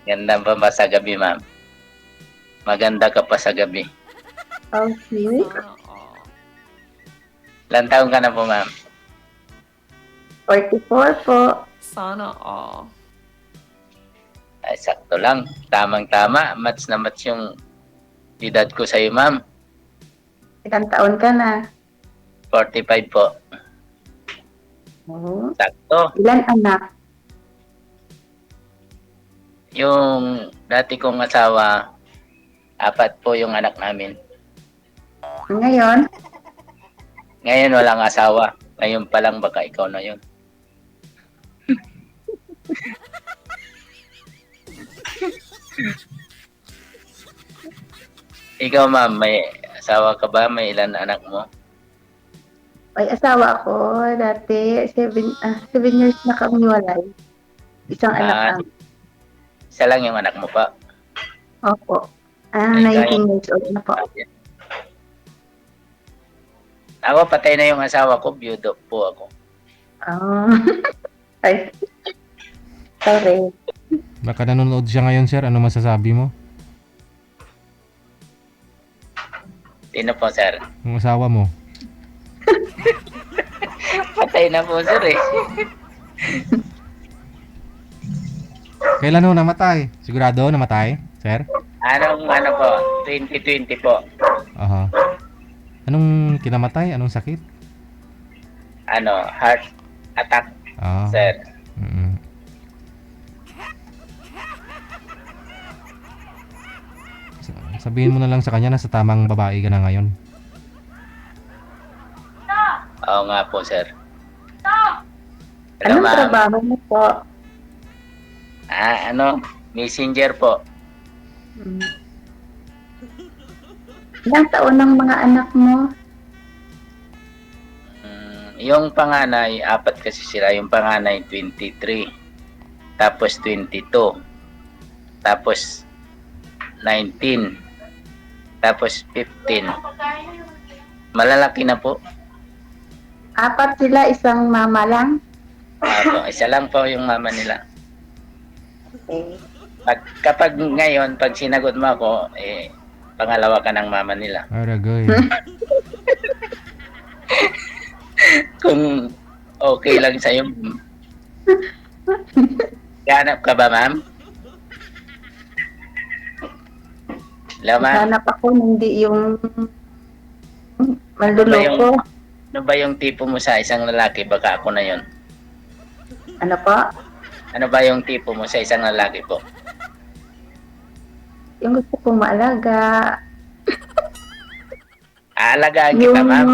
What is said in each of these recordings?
Ganda pa ba sa gabi, ma'am? Maganda ka pa sa gabi. Okay. Sana all. Ilang taon ka na po, ma'am? 44 po. Sana all. Ay, sakto lang. Tamang-tama. Match na match yung edad ko sa'yo, ma'am. Ilang taon ka na? 45 po. Oh. Sakto. Ilan anak? Yung dati kong asawa, 4 po yung anak namin. Ngayon? Ngayon walang asawa. Ngayon pa lang baka ikaw na yun. Ikaw, ma'am, may asawa ka ba? May ilan anak mo? May asawa ako dati. 7 years na kami walay. Isang anak Ah, lang. isa lang yung anak mo pa. Opo. Ay, 19 years old na po. Ako, patay na yung asawa ko. Byudo po ako. Ah. Ay. Sorry. Baka nanonood siya ngayon, sir. Ano masasabi mo? Sino po, sir? Yung asawa mo. Patay na po, sir, eh. Kailan ho namatay? Sigurado namatay, sir? Ano po? 2020 po. Aha. Anong kinamatay? Anong sakit? Heart attack, Ah. sir. Mm. Sabihin mo na lang sa kanya na sa tamang babae ka na ngayon. Oo nga po, sir. Hello, Anong ma'am. trabaho mo po? Messenger po. Hmm. Ilang taon ng mga anak mo? Yung panganay, 4 kasi sila. Yung panganay, 23. Tapos 22. Tapos 19. Tapos 15. Malalaki na po. 4 sila, isang mama lang? Isa lang po yung mama nila. Okay. Kapag ngayon, pag sinagot mo ako, pangalawa ka ng mama nila. Aragoy. Kung okay lang sa'yo. Hanap ka ba, ma'am? Hello, ma'am. Hanap ako, hindi yung manluloko. Ano ba yung tipo mo sa isang lalaki? Baka ako na yun. Ano po? Ano ba yung tipo mo sa isang lalaki po? Yung gusto kong maalaga. Aalagaan kita, ma'am.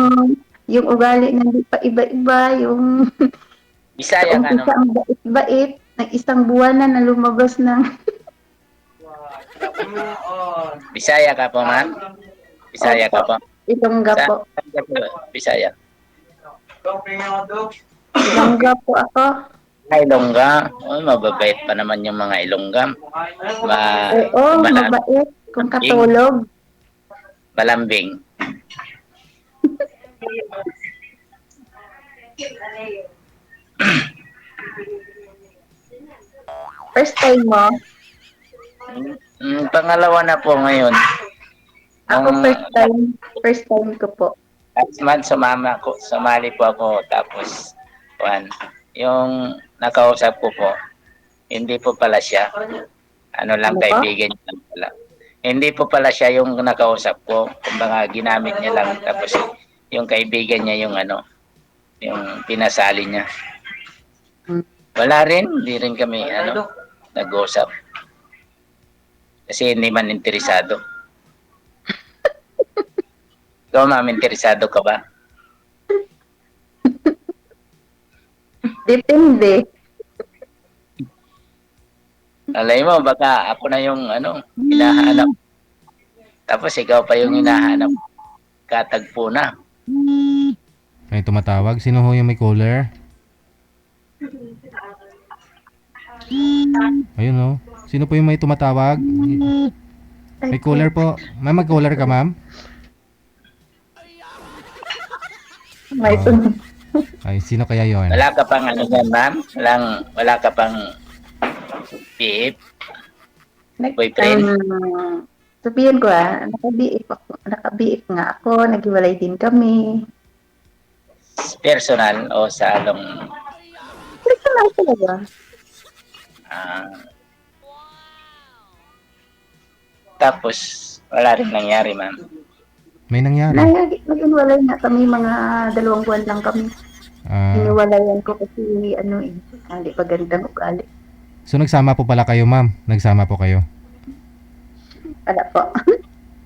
Yung ugali na hindi pa iba-iba. Yung Bisaya ka, no? umpisa ang bait-bait. Ng isang buwan na lumabas ng... Bisaya ka po, ma'am? Bisaya ka po? Ilongga po. Saan ka po? Bisaya. Ilongga po ako. Ay, Ilongga. Oh, mababait pa naman yung mga Ilongga. Oo, mabait. Kung katulog. Balambing. First time mo? Pangalawa na po ngayon. Ako first time ko po. Last month sumali po ako, tapos yung nakausap ko po, hindi po pala siya. Ano lang, Ano po? kaibigan niya lang pala. Hindi po pala siya yung nakausap ko. Kumbaga ginamit niya lang, tapos yung kaibigan niya yung yung pinasali niya. Wala rin, hindi rin kami nag-usap. Kasi hindi man interesado. Ikaw, ma'am, interesado ka ba? Depende. Alay mo, baka ako na yung hinahanap. Tapos ikaw pa yung hinahanap. Katagpo na. May tumatawag. Sino ho yung may caller? Ayun ho. Sino po yung may tumatawag? May caller po. May mag-caller ka, ma'am? May sunod. Ay, sino kaya yon? Wala ka pang yan, ma'am? Wala ka pang PF? Boyfriend? Sabihin ko nakabiik nga ako, naghiwalay din kami. Personal o sa along Personal talaga. ah, tapos wala rin nangyari, ma'am. May nangyari. Nag-iwalay nga kami, mga 2 buwan lang kami. Ah, Iniwalayan ko kasi hindi pa gandang ugali. so nagsama po pala kayo, ma'am. Nagsama po kayo. Wala po.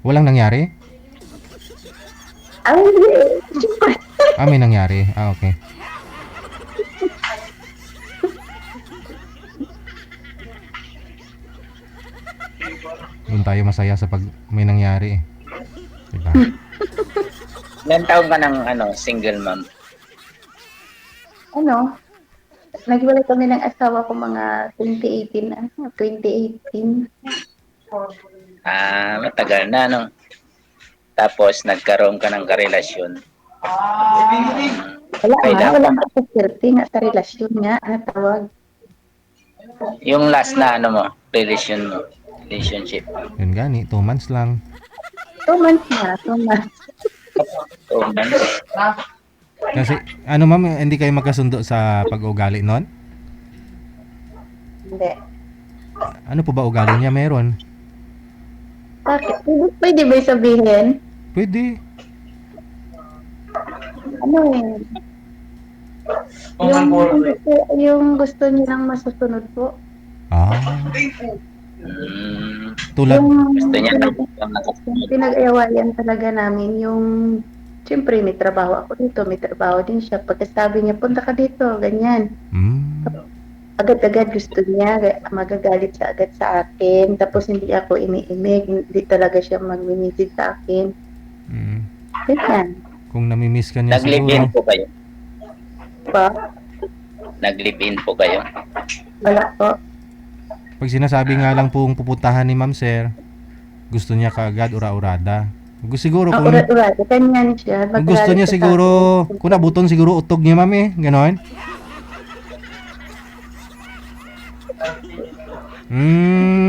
Walang nangyari? Ay, siyempre. May nangyari. Okay. Doon tayo masaya sa pag may nangyari. Diba? Ilan taon ka ng single, ma'am? Naghiwalay kami ng asawa ko mga 2018 na. 2018. Matagal na, no? Tapos nagkaroon ka ng karelasyon. Wala nga sa swerte nga sa relasyon nga, tawag. Yung last na relationship. Yun gani, 2 months lang. 2 months na, 2 months. 2 months. Kasi, ma'am, hindi kayo magkasundo sa pag-ugali nun? Hindi. Ano po ba ugali niya meron? Bakit? Pwede ba sabihin? Pwede. Yung gusto nilang masusunod po. Tulad, Gusto niya Yung pinag-ayawayan talaga namin yung siyempre may trabaho ako dito, may trabaho din siya. Pagkasabi niya, punta ka dito, ganyan. Agad-agad gusto niya, magagalit siya agad sa akin. Tapos hindi ako iniimik, hindi talaga siya mag-message sa akin. Ganyan. kung namimiss ka niya Nag-live-in siguro. po kayo? Pa? Nag-live-in po kayo? Wala po. Pag sinasabi nga lang pong pupuntahan ni ma'am sir, gusto niya kaagad ura-urada. Siguro kung Urat-urat, ganyan siya. kung gusto niya siguro, kung nabuton siguro utog niya ma'am ganon.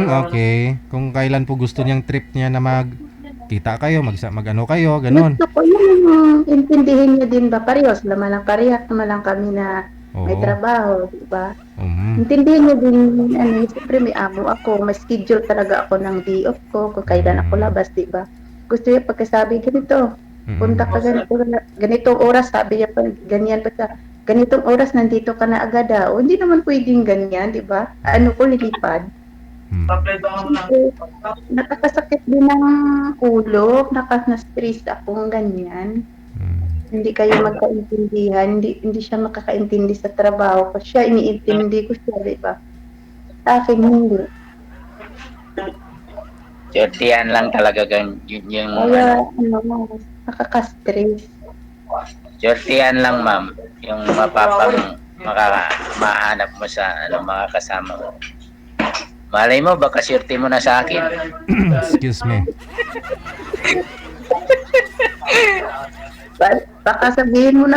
Okay. Kung kailan po gusto niyang trip niya na magkita kayo, mag-ano kayo, ganon. Gusto ko yung intindihin niya din ba, parehas naman lang kami na may Oo. trabaho, di ba? Mhm. Intindihin niya din, siyempre may amo ako, may schedule talaga ako ng day off ko, kung kailan ako labas, di ba? Gusto niya pagkasabi, ganito, punta ka ganitong oras, sabi niya pa, ganyan pa sa, ganitong oras nandito ka na agad o hindi naman pwedeng ganyan, di ba? Ano ko, lilipad. Nakakasakit din ng ulo, na-stress akong ganyan. Hindi kayo magkaintindihan, hindi siya makakaintindi sa trabaho ko. Siya, iniintindi ko siya, di ba? Sa akin, hindi. Sortihan lang talaga yung Kaya, nakaka-stress. sortihan lang, ma'am, yung mahanap mo sa mga kasama mo. Malay mo, baka swerte mo na sa akin. Excuse me. Baka sabihin mo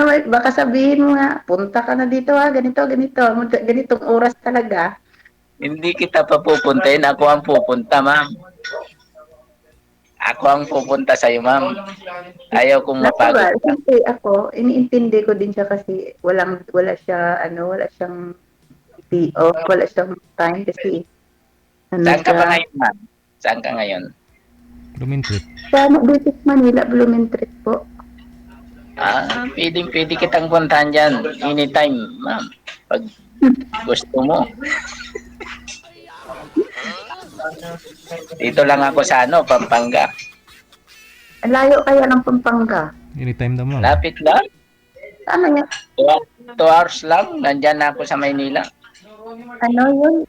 nga, punta ka na dito ganitong oras talaga. Hindi kita papupuntahin, ako ang pupunta, ma'am. Ako ang pupunta sa iyo, ma'am. Ayaw kong mapagod. Siyempre ako, iniintindi ko din siya kasi wala siyang day off, wala siyang time kasi Saan ka ba ngayon, ma'am? Saan ka ngayon? Lumintrip. Sa British Manila, Blumentritt po. Pwede kitang puntahan dyan. Anytime, ma'am. Pag gusto mo. Dito lang ako sa Pampanga. Layo kaya ng Pampanga? Anytime daw ma'am. Lapit lang. Ano yan? 2 hours lang. Nandyan na ako sa Maynila. Ano yun?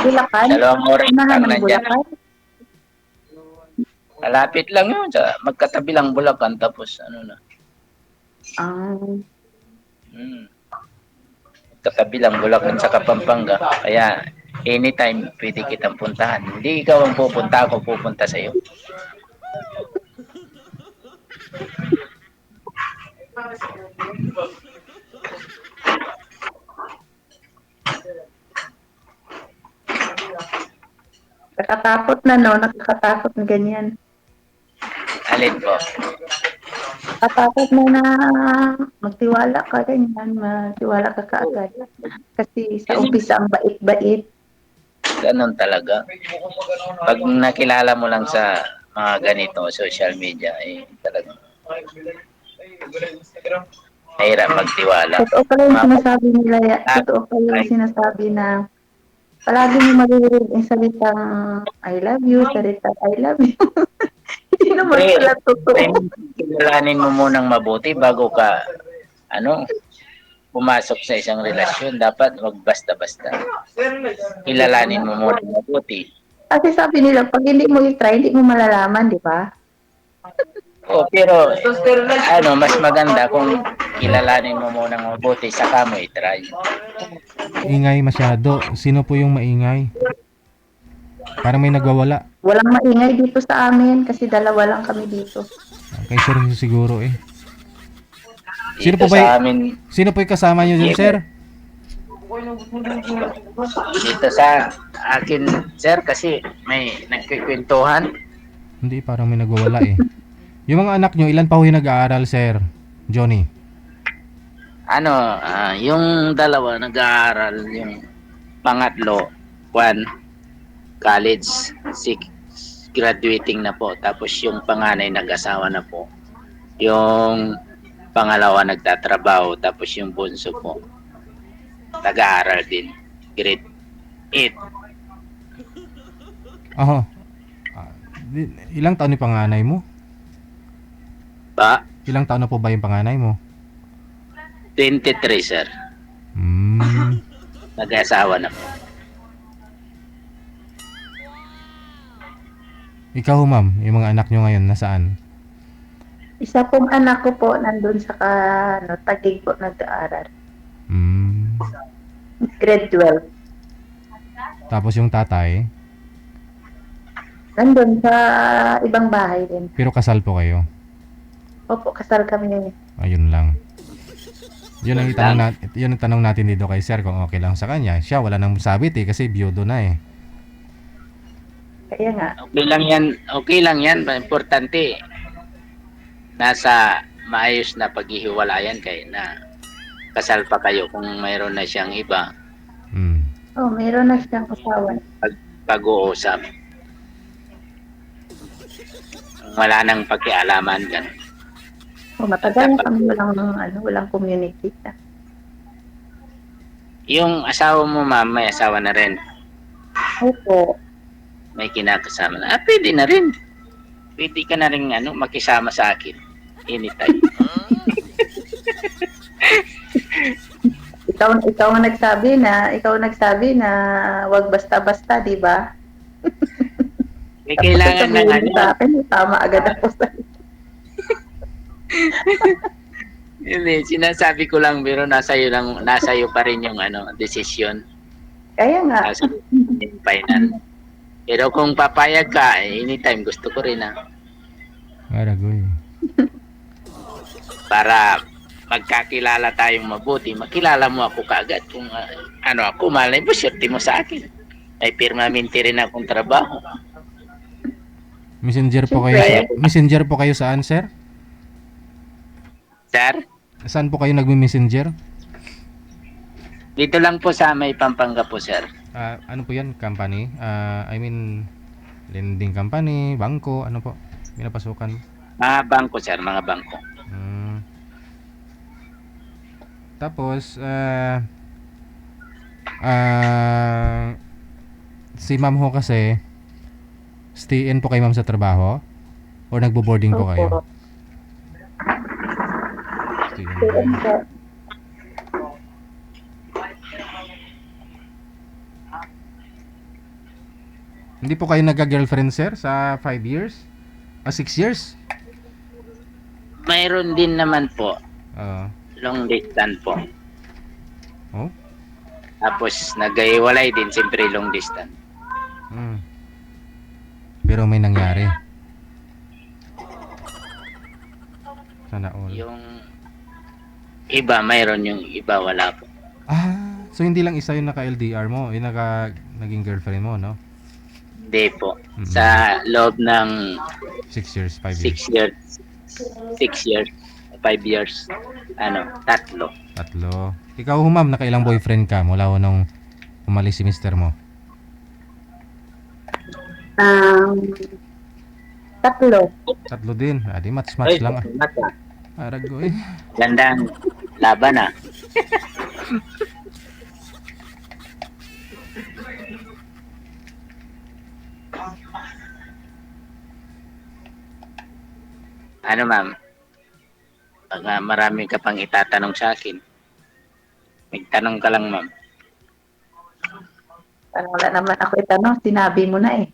Bulacan? 2 oras lang Ng nandyan. Bulacan? Malapit lang yun. Magkatabi lang Bulacan. Tapos Magkatabi lang Bulacan sa Pampanga. Kaya anytime pwede kitang puntahan. Hindi ikaw ang pupunta, ako pupunta sa iyo. Nakatakot na, no? Nakakatakot na ganyan. Alin po? Nakatakot na magtiwala ka ganyan, magtiwala ka kaagad. Kasi sa umpisa ang bait-bait. Ganun talaga. Pag nakilala mo lang sa mga ganito, social media, eh, talagang mahirap magtiwala. Totoo pala yung Mga sinasabi nila, totoo pala yung sinasabi na palagi mo maririnig ang salitang I love you, salitang I love you. Hindi naman pala totoo. kilalanin mo munang mabuti bago ka, ano, pumasok sa isang relasyon. Dapat wag basta-basta. Kilalanin mo muna mabuti. Kasi sabi nila, pag hindi mo i-try, hindi mo malalaman, di ba? Oh, pero ano, mas maganda kung kilalanin mo munang mabuti saka mo i-try. Ingay masyado. Sino po yung maingay? Parang may nagwawala. Walang maingay dito sa amin kasi dalawa lang kami dito. Kay sir siguro eh. Sino Dito po ba sa amin, Sino po yung kasama niyo dyan, sir? dito sa akin, sir, kasi may nagkikwentuhan. Hindi, parang may nagwawala eh. Yung mga anak nyo, ilan pa ho yung nag-aaral, sir? Johnny? Ano, yung dalawa nag-aaral, yung pangatlo, college, graduating na po. Tapos yung panganay nag-asawa na po. Yung pangalawa nagtatrabaho. Tapos yung bunso po, nag-aaral din. Grade 8. Aha. Ilang taon yung panganay mo? Ba? Ilang taon na po ba yung panganay mo? 23, sir. Hmm. Nag-asawa na po. Ikaw, ma'am, yung mga anak nyo ngayon, nasaan? Isa pong anak ko po nandun sa Taguig po nag-aaral. Hmm. Grade 12. Tapos yung tatay, Nandun sa ibang bahay din. pero kasal po kayo. Opo, kasal kami. Ayun lang. Yun ang tanong natin dito kay sir kung okay lang sa kanya. Siya wala nang sabit eh kasi biyudo na eh. Kaya nga, Okay lang yan. Okay lang yan. Importante, nasa maayos na paghihiwalayan kayo na kasal pa kayo kung mayroon na siyang iba. Hmm. meron na siyang asawa. Pag-uusap. Wala nang pagkialaman ka. Matagal na kami walang community. Yung asawa mo, ma'am, may asawa na rin. Opo. May kinakasama na. Pwede na rin. Pwede ka na rin makisama sa akin. Anytime. Ikaw ang nagsabi na wag basta-basta, di ba? May kailangan ng Sa akin, tama agad ako sa Hindi, sinasabi ko lang, pero nasa iyo pa rin yung desisyon. Kaya nga. Nasa yung final. Pero kung papayag ka, anytime gusto ko rin Aragoy. para magkakilala tayong mabuti. Makilala mo ako kaagad kung ako, malay mo, swerte mo sa akin. May permanente rin akong trabaho. Messenger po kayo saan, sir? Sir, Saan po kayo nagme-messenger? dito lang po sa may Pampanga po, sir. Ano po yan? Company? Lending company, bangko, ano po? Pinapasukan. Mga bangko, sir, mga bangko. Tapos, si ma'am ho kasi, stay in po kayo ma'am sa trabaho? Or nagbo-boarding po kayo? Stay in. Hindi po kayo nagka-girlfriend, sir, sa 5 years? 6 years? Mayroon din naman po, Oo. long distance po. Oh? Tapos nag-iwalay din, siyempre long distance. Pero may nangyari. Sana all. Yung iba, mayroon, yung iba wala po. So hindi lang isa yung naka-LDR mo, yung naging girlfriend mo, no? Hindi po. Sa loob ng 6 years, 5 years. 6 years, 6 years, 5 years, tatlo. Tatlo. Ikaw ho, ma'am, nakailang boyfriend ka mula ho nung umalis si mister mo? Tatlo. Tatlo din. Di match-match lang ah. mata. Aragoy. Gandang laban ah. Ano ma'am? Baka marami ka pang itatanong sa akin. Magtanong ka lang ma'am. Parang wala naman ako itanong, sinabi mo na eh.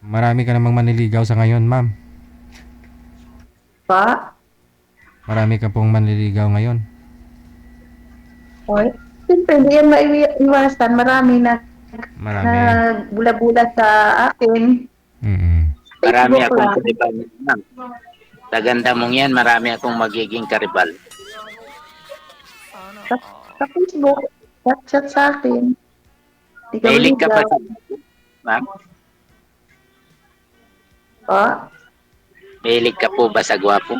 Marami ka namang manliligaw sa ngayon, ma'am. Pa? Marami ka pong manliligaw ngayon. Oy, siyempre, hindi yan maiwasan. Marami na Marami. bula-bula sa akin. Marami Facebook akong lang. karibal ma'am. Sa ganda mong yan, marami akong magiging karibal. Sana Sa, all. sa Facebook, chat sa akin. Di ka Mahilig ka ba maligaw. sa ma'am? Pa? Mahilig ka po ba sa gwapo?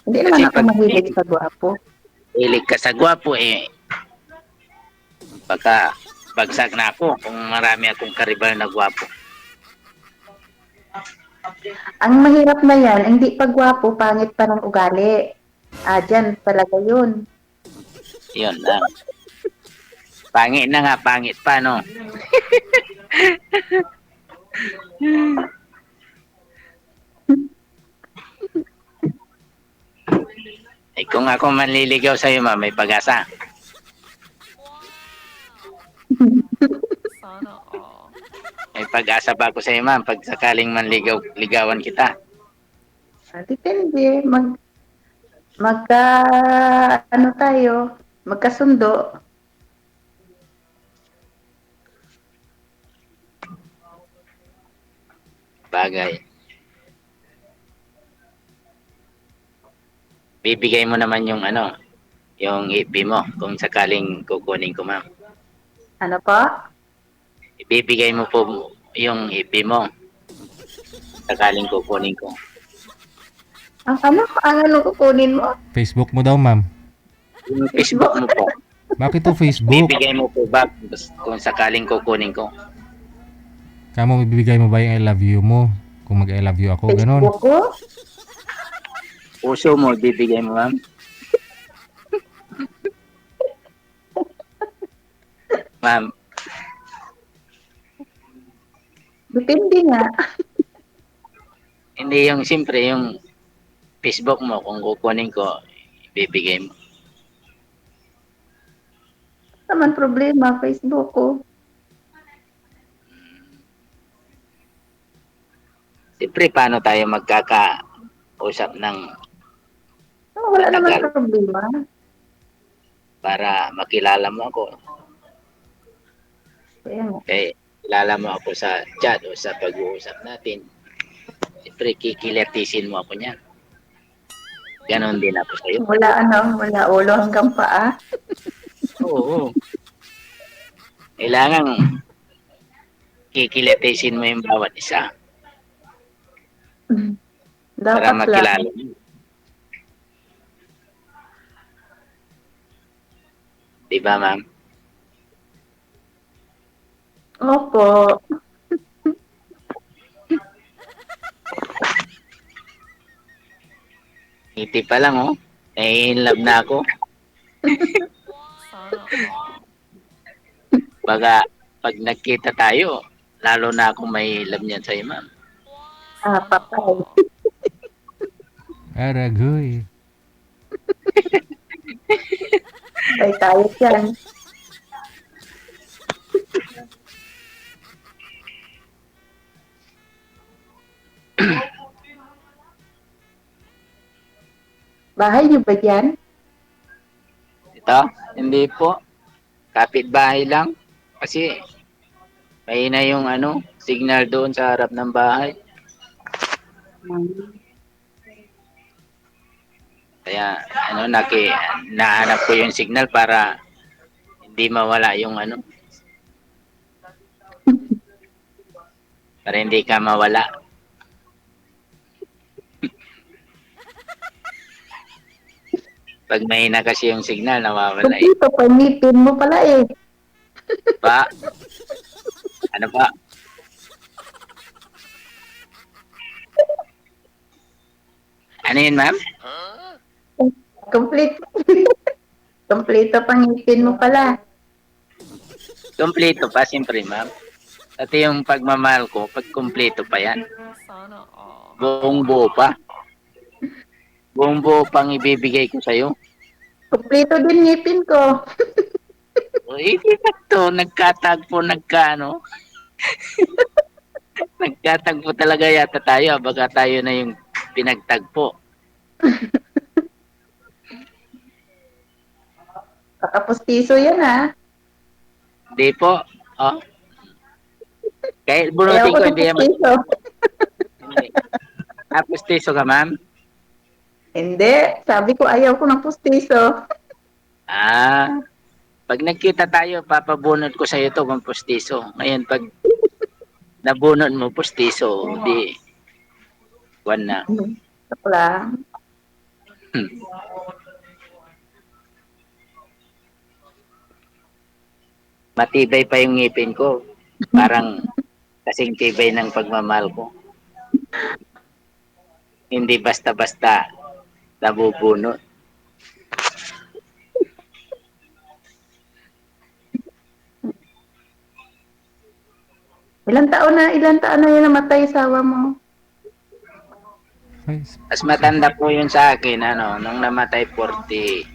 Hindi Kasi naman ako mahilig sa gwapo. Mahilig ka sa gwapo baka bagsak na ako kung marami akong karibal na gwapo. Ang mahirap na yan, hindi pa gwapo, pangit pa ng ugali. Dyan talaga yun. Yun lang. Pangit na nga, pangit pa, no? Kung ako manliligaw sa'yo, ma'am, may pag-asa. Sana all. May pag-asa ba ako sa'yo, ma'am, pag sakaling ligawan kita? Depende. Magkasundo. Bagay. Bibigay mo naman yung yung FB mo kung sakaling kukunin ko, ma'am. Ano pa? Ibibigay mo po yung FB mo sakaling kukunin ko. Ang ano kukunin mo? Facebook mo daw, ma'am. Yung Facebook mo po. Bakit to Facebook? Bibigay mo po ba kung sakaling kukunin ko? Kamo, bibigay mo ba yung I love you mo? Kung mag I love you ako, ganon. Facebook ko? Puso mo, bibigay mo, ma'am. Ma'am, Depende nga. hindi yung siyempre yung Facebook mo kung kukunin ko, bibigay mo. Naman problema, Facebook ko. Siyempre, paano tayo magkakausap ng Wala naman Tagal. problema. para makilala mo ako? Kaya nga. Kilala mo ako sa chat o sa pag-uusap natin. Siyempre, kikilatisin mo ako niyan. Ganon din ako sa'yo. Wala ulo hanggang paa. Oo. Kailangan kikilatisin mo yung bawat isa para Dapat makilala lang. mo. Diba, ma'am? Opo. Ngiti pa lang, oh. Nai-inlove na ako. Sana all. Baga, pag nagkita tayo, lalo na akong may love niyan sa'yo, ma'am. Patay. Aragoy. Patay tayo dyan. Bahay niyo ba dyan? Ito, hindi po. Kapitbahay lang. Kasi, mahina yung signal doon sa harap ng bahay. Kaya nahanap ko yung signal para hindi mawala yung ano, para hindi ka mawala. Pag mahina kasi yung signal, nawawala eh. Kompleto pa, ngipin mo pala eh. Pa, ano pa? Ano yun, ma'am? Kompleto. Kompleto pa, ngipin mo pala. Kompleto pa, siyempre, ma'am. Pati yung pagmamahal ko, pag kompleto pa yan. Sana all. Buong buo pa. Buong buo pang ibibigay ko sa'yo. Kompleto din ngipin ko. O, hindi na to, nagkatagpo, nagkaano. Nagkatagpo talaga yata tayo. Baka tayo na yung pinagtagpo. Kakapustiso yan ha. Di po. Oh. Kahit Ayaw bunutin ko ko, ng hindi naman. pustiso. Pustiso ka, ma'am? Hindi. Sabi ko ayaw ko ng pustiso. Ah, pag nagkita tayo, papabunot ko sa'yo to kung pustiso. Ngayon, pag nabunot mo pustiso, di, buwan na. Joke lang. Matibay pa yung ngipin ko. Parang kasing tibay ng pagmamahal ko. Hindi basta-basta nabubunot. Ilan taon na yung namatay asawa mo? Ay, Mas matanda po yun sa akin, ano, nung namatay 46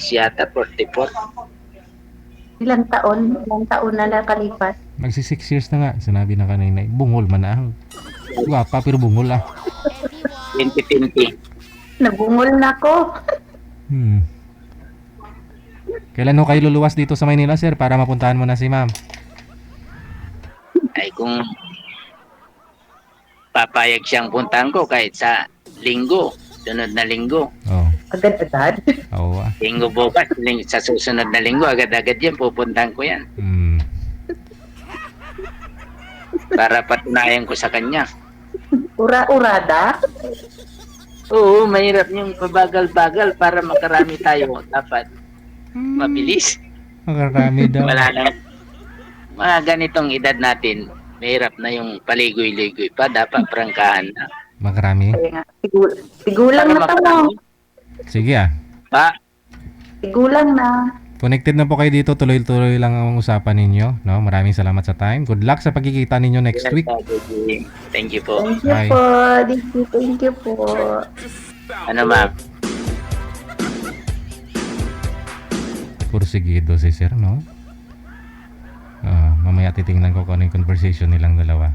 yata, 44. Ilan taon na nakalipas. magsi 6 years na nga. Sinabi na kanina, bungol man ah. Gwapa pero bungol ah. 2020. Nabungol na ko. Kailan ho kayo luluwas dito sa Maynila, sir, para mapuntahan mo na si ma'am? Ay kung papayag siyang puntahan ko kahit sa linggo, sunod na linggo. Oh, Agad-agad. oo ah. Linggo bukas, sa susunod na linggo, agad-agad yan, pupuntahan ko yan. Para patunayan ko sa kanya. Ura-urada. Oo, mahirap yung pabagal-bagal para makarami tayo. Dapat mabilis. Makarami daw. Wala lang. Mga ganitong edad natin, mahirap na yung paligoy-ligoy pa. Dapat prangkahan na. Makarami. Kaya nga, tigulang Para na tamo. makarami. Sige ah. Pa, Tigulang na. Connected na po kayo dito. Tuloy-tuloy lang ang usapan ninyo. No? Maraming salamat sa time. Good luck sa pagkikita ninyo next week. thank you po. Thank you Bye. po. Thank you po. Ano ma'am? Porsigido si sir, no? Mamaya titingnan ko kung ano yung conversation nilang dalawa.